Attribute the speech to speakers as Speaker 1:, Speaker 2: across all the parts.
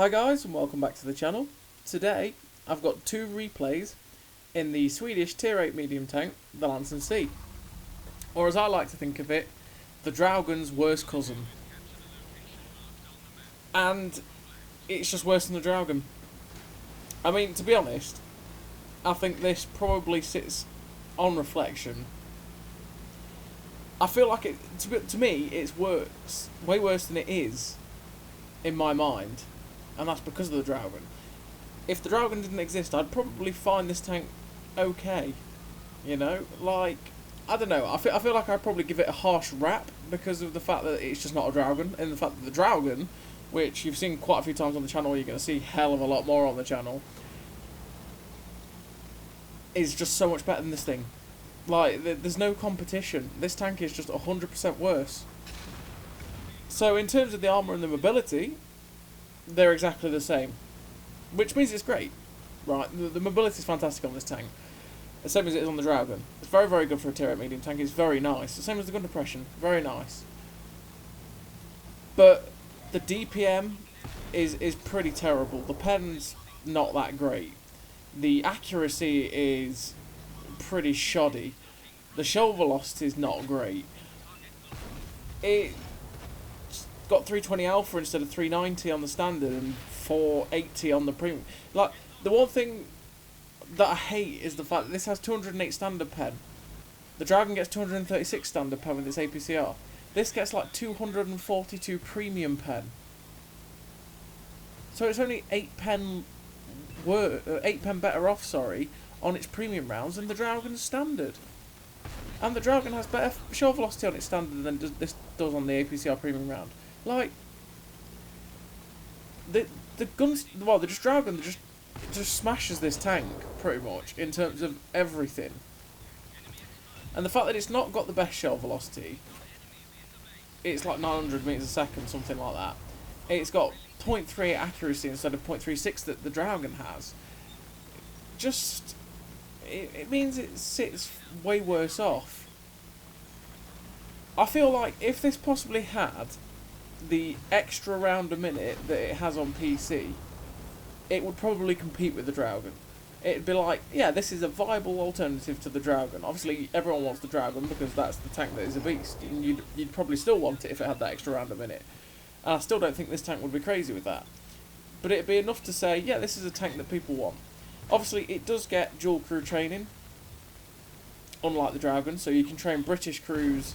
Speaker 1: Hi guys and welcome back to the channel. Today I've got two replays in the Swedish tier 8 medium tank, the Lansen C. Or as I like to think of it, the Draugen's worst cousin. And it's just worse than the Draugen. I mean, to be honest, I think this probably sits on reflection. I feel like to me it's worse, way worse than it is in my mind. And that's because of the Draugen. If the Draugen didn't exist, I'd probably find this tank okay. You know, like, I don't know. I feel like I'd probably give it a harsh rap because of the fact that it's just not a Draugen, and the fact that the Draugen, which you've seen quite a few times on the channel, you're going to see hell of a lot more on the channel, is just so much better than this thing. Like, there's no competition. This tank is just 100% worse. So in terms of the armour and the mobility, they're exactly the same, which means it's great, right? The mobility is fantastic on this tank, the same as it is on the Draugen. It's very, very good for a tier 8 medium tank. It's very nice, the same as the gun depression, very nice. But the DPM is pretty terrible. The pen's not that great. The accuracy is pretty shoddy. The shell velocity is not great. It got 320 alpha instead of 390 on the standard and 480 on the premium. Like, the one thing that I hate is the fact that this has 208 standard pen. The Draugen gets 236 standard pen with its APCR. This gets like 242 premium pen. So it's only 8 pen better off, sorry, on its premium rounds than the Draugen's standard. And the Draugen has better shell velocity on its standard than this does on the APCR premium round. Like, the Draugen just smashes this tank pretty much in terms of everything. And the fact that it's not got the best shell velocity, it's like 900 meters a second, something like that. It's got 0.3 accuracy instead of 0.36 that the Draugen has. Just, it means it sits way worse off. I feel like if this possibly had the extra round a minute that it has on PC, it would probably compete with the Draugen. It'd be like, yeah, this is a viable alternative to the Draugen. Obviously, everyone wants the Draugen because that's the tank that is a beast. And you'd probably still want it if it had that extra round a minute. And I still don't think this tank would be crazy with that. But it'd be enough to say, yeah, this is a tank that people want. Obviously, it does get dual crew training, unlike the Draugen, so you can train British crews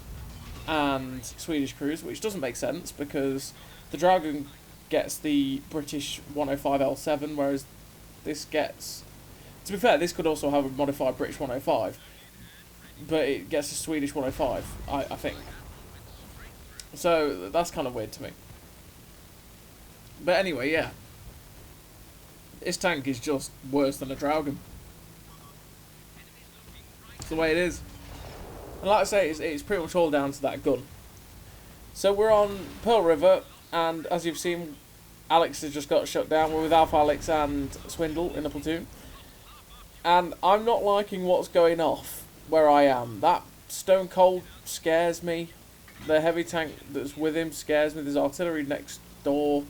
Speaker 1: and Swedish crews, which doesn't make sense because the Draugen gets the British 105L7, whereas this gets... To be fair, this could also have a modified British 105, but it gets a Swedish 105, I think. So that's kind of weird to me. But anyway, yeah. This tank is just worse than a Draugen. It's the way it is. And like I say, it's pretty much all down to that gun. So we're on Pearl River, and as you've seen, Alex has just got shut down. We're with Alpha Alex and Swindle in a platoon. And I'm not liking what's going off where I am. That Stone Cold scares me. The heavy tank that's with him scares me. There's artillery next door.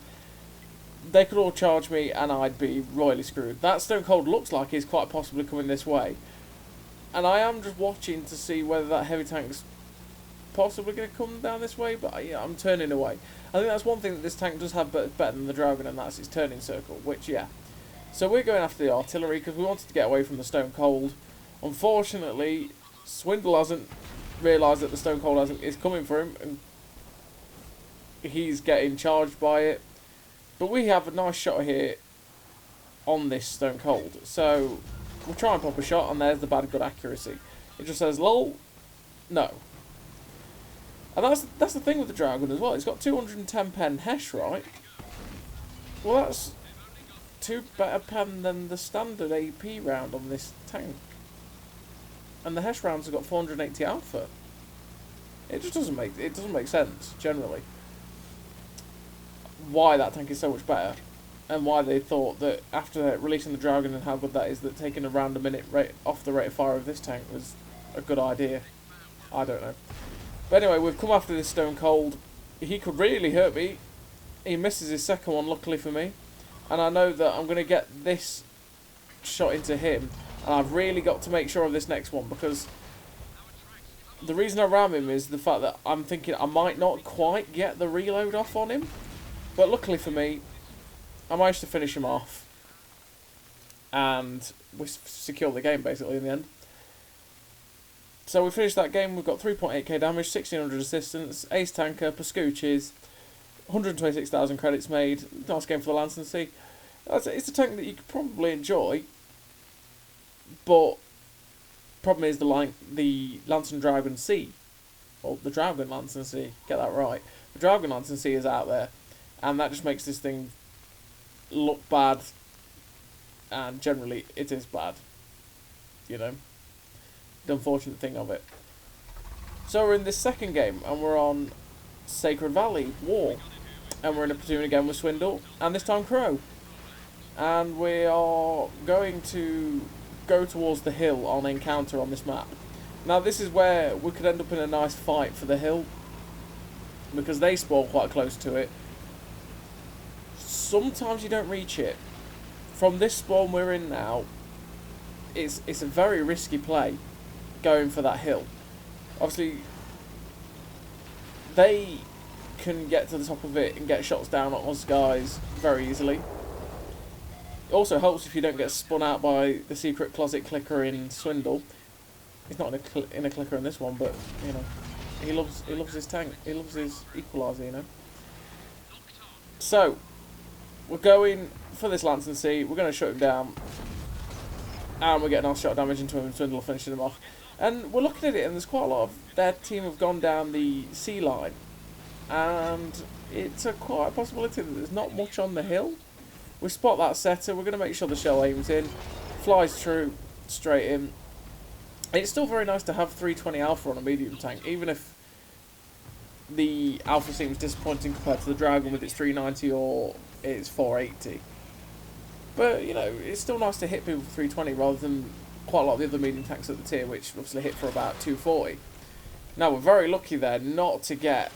Speaker 1: They could all charge me and I'd be royally screwed. That Stone Cold looks like he's quite possibly coming this way. And I am just watching to see whether that heavy tank's possibly going to come down this way, but yeah, I'm turning away. I think that's one thing that this tank does have better than the Draugen, and that's its turning circle, which, yeah. So we're going after the artillery because we wanted to get away from the Stone Cold. Unfortunately, Swindle hasn't realised that the Stone Cold is coming for him, and he's getting charged by it. But we have a nice shot here on this Stone Cold, so we'll try and pop a shot, and there's the bad good accuracy. It just says lol, no. And that's the thing with the Draugen as well. It's got 210 pen Hesh, right? Well, that's 2 better pen than the standard AP round on this tank. And the Hesh rounds have got 480 alpha. It just doesn't make sense generally. Why that tank is so much better, and why they thought that after releasing the Draugen and how good that is, that taking a round a minute rate off the rate of fire of this tank was a good idea. I don't know. But anyway, we've come after this Stone Cold. He could really hurt me. He misses his second one, luckily for me. and I know that I'm going to get this shot into him, and I've really got to make sure of this next one, because the reason I ram him is the fact that I'm thinking I might not quite get the reload off on him, but luckily for me, I managed to finish him off, and we secured the game basically in the end. So we finished that game. We've got 3.8k damage, 1600 assistance, ace tanker, Pascucci's, 126,000 credits made. Nice game for the Lansen C. It's a tank that you could probably enjoy, but problem is the Lansen Draugen C, or the Draugen Lansen C. Get that right. The Draugen Lansen C is out there, and that just makes this thing look bad, and generally it is bad. You know, the unfortunate thing of it. So we're in this second game, and we're on Sacred Valley Wall, and we're in a platoon again with Swindle, and this time Crow, and we are going to go towards the hill on encounter on this map. Now this is where we could end up in a nice fight for the hill, because they spawn quite close to it. Sometimes you don't reach it. From this spawn we're in now, it's a very risky play going for that hill. Obviously they can get to the top of it and get shots down on us guys very easily. It also helps if you don't get spun out by the secret closet clicker in Swindle. He's not in a clicker in this one, but you know, he loves his tank. He loves his equaliser, you know. So we're going for this Lansen C. We're going to shut him down, and we're getting our shot damage into him, and Swindle finishing him off. And we're looking at it, and there's quite a lot of their team have gone down the C line, and it's quite a possibility that there's not much on the hill. We spot that setter. We're going to make sure the shell aims in, flies through, straight in. It's still very nice to have 320 alpha on a medium tank, even if the alpha seems disappointing compared to the Draugen with its 390 or its 480. But, you know, it's still nice to hit people for 320 rather than quite a lot of the other medium tanks at the tier, which obviously hit for about 240. Now, we're very lucky there not to get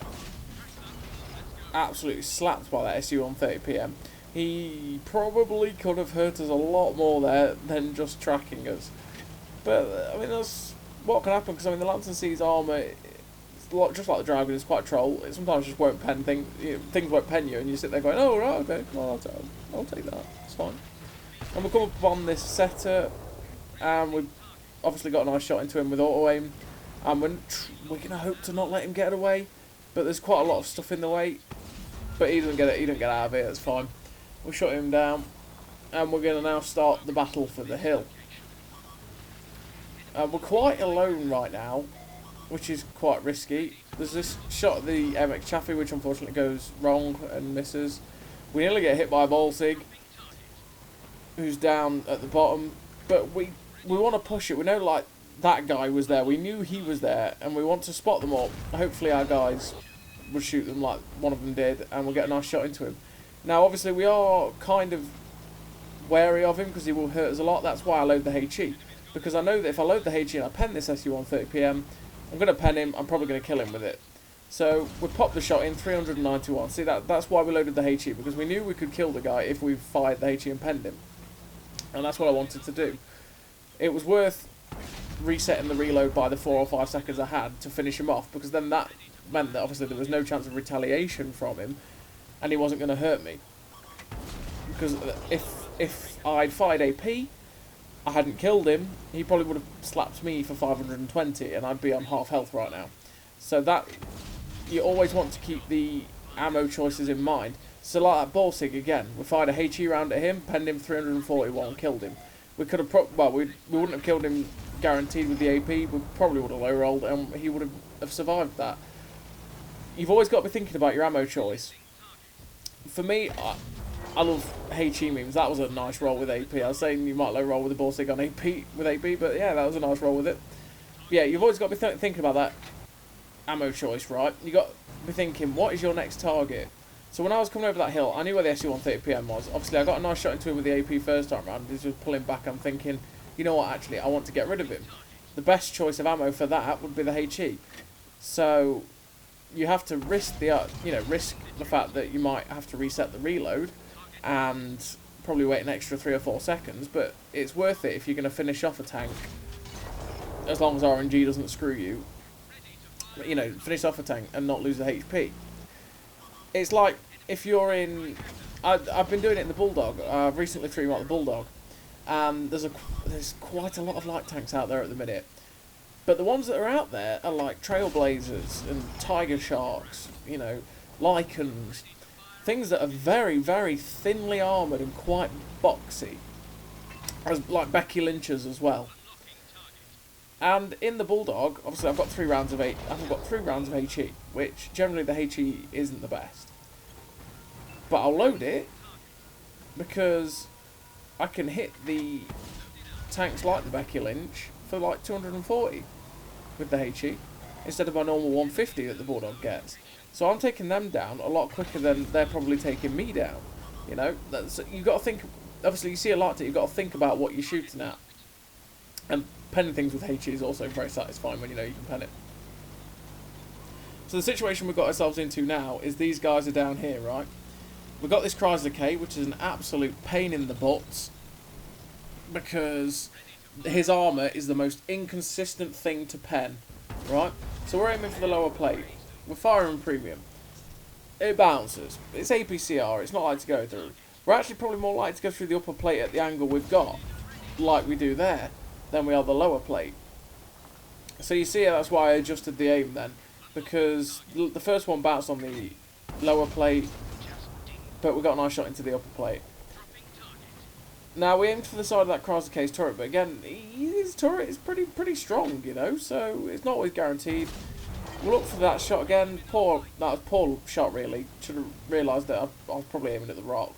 Speaker 1: absolutely slapped by that SU-130PM. He probably could have hurt us a lot more there than just tracking us. But, I mean, that's what can happen, because, I mean, the Lansen C's armour, just like the Draugen, is quite a troll. It sometimes just won't pen things, things won't pen you, and you sit there going, oh, right, okay, well, I'll take that, it's fine. And we come up on this setter, and we've obviously got a nice shot into him with auto-aim, and we're going to hope to not let him get away, but there's quite a lot of stuff in the way, but he don't get out of it, it's fine. We shut him down, and we're going to now start the battle for the hill. We're quite alone right now, which is quite risky. There's this shot at the MX Chaffee, which unfortunately goes wrong and misses. We nearly get hit by a Balsig, who's down at the bottom, but we want to push it. We know, like, that guy was there. We knew he was there, and we want to spot them all. Hopefully our guys will shoot them like one of them did, and we'll get a nice shot into him. Now, obviously, we are kind of wary of him because he will hurt us a lot. That's why I load the HE. Because I know that if I load the HE and I pen this SU-130PM, I'm going to pen him, I'm probably going to kill him with it. So, we popped the shot in, 391. See, that's why we loaded the HE, because we knew we could kill the guy if we fired the HE and penned him. And that's what I wanted to do. It was worth resetting the reload by the 4 or 5 seconds I had to finish him off, because then that meant that obviously there was no chance of retaliation from him, and he wasn't going to hurt me. Because if I'd fired AP, I hadn't killed him, he probably would have slapped me for 520, and I'd be on half health right now. So that, you always want to keep the ammo choices in mind. So like that Balsig again, we fired a HE round at him, penned him 341, killed him. We could have we wouldn't have killed him guaranteed with the AP, we probably would have low rolled, and he would have survived that. You've always got to be thinking about your ammo choice. For me, I love HE memes. That was a nice roll with AP. I was saying you might low roll with the Balsig on AP with AP, but yeah, that was a nice roll with it. Yeah, you've always got to be thinking about that ammo choice, right? You got to be thinking, what is your next target? So when I was coming over that hill, I knew where the SU-130PM was. Obviously, I got a nice shot into him with the AP first time round. He's just pulling back. I'm thinking, you know what? Actually, I want to get rid of him. The best choice of ammo for that would be the HE. So you have to risk risk the fact that you might have to reset the reload, and probably wait an extra 3 or 4 seconds, but it's worth it if you're going to finish off a tank, as long as RNG doesn't screw you. You know, finish off a tank and not lose the HP. It's like if you're in... I've been doing it in the Bulldog. I've recently threw out the Bulldog, and there's quite a lot of light tanks out there at the minute. But the ones that are out there are like Trailblazers and Tiger Sharks, you know, Lycans, things that are very, very thinly armoured and quite boxy, like Becky Lynch's as well. And in the Bulldog, obviously I've got 3 rounds of HE, which generally the HE isn't the best. But I'll load it because I can hit the tanks like the Becky Lynch for like 240 with the HE instead of my normal 150 that the Bulldog gets. So I'm taking them down a lot quicker than they're probably taking me down. You know, you've got to think. Obviously, you see a lot. You've got to think about what you're shooting at. And penning things with HE is also very satisfying when you know you can pen it. So the situation we've got ourselves into now is these guys are down here, right? We've got this Chrysler K, which is an absolute pain in the butts because his armour is the most inconsistent thing to pen, right? So we're aiming for the lower plate. We're firing premium. It bounces. It's APCR. It's not like to go through. We're actually probably more likely to go through the upper plate at the angle we've got, like we do there, than we are the lower plate. So you see that's why I adjusted the aim then, because the first one bounced on the lower plate, but we got a nice shot into the upper plate. Now we aimed for the side of that Chrysler K's turret, but again, his turret is pretty strong, you know, so it's not always guaranteed. We'll look for that shot again. That was a poor shot really. Should have realised that I was probably aiming at the rock.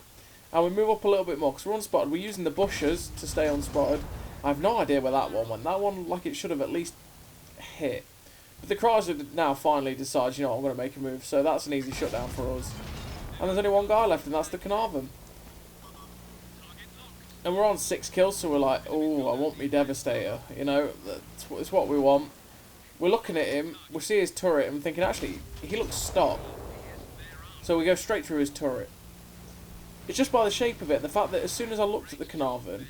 Speaker 1: And we move up a little bit more because we're unspotted. We're using the bushes to stay unspotted. I have no idea where that one went. That one, like, it should have at least hit. But the Chrysler now finally decides, you know what, I'm going to make a move. So that's an easy shutdown for us. And there's only one guy left, and that's the Carnarvon. And we're on 6 kills, so we're like, oh, I want me Devastator. You know, it's what we want. We're looking at him, we see his turret, and thinking, actually, he looks stock. So we go straight through his turret. It's just by the shape of it, the fact that as soon as I looked at the Carnarvon,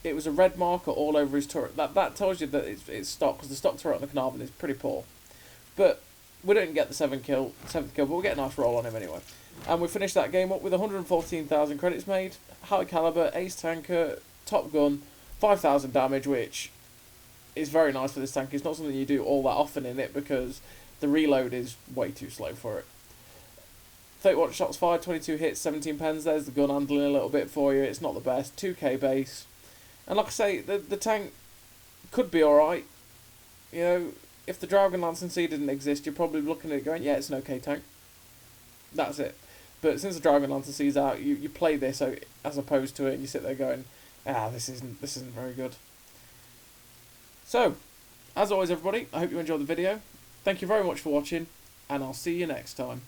Speaker 1: it was a red marker all over his turret. That tells you that it's stock, because the stock turret on the Carnarvon is pretty poor. But we didn't get the 7th kill, but we'll get a nice roll on him anyway. And we finished that game up with 114,000 credits made, high caliber, ace tanker, top gun, 5,000 damage, which is very nice for this tank. It's not something you do all that often in it because the reload is way too slow for it. 31 shots fired, 22 hits, 17 pens. There's the gun handling a little bit for you. It's not the best. 2k base. And like I say, the tank could be alright. You know, if the Draugen Lansen C didn't exist, you're probably looking at it going, yeah, it's an okay tank. That's it. But since the Draugen Lansen C's out, you play this as opposed to it, and you sit there going, this isn't very good. So, as always everybody, I hope you enjoyed the video. Thank you very much for watching, and I'll see you next time.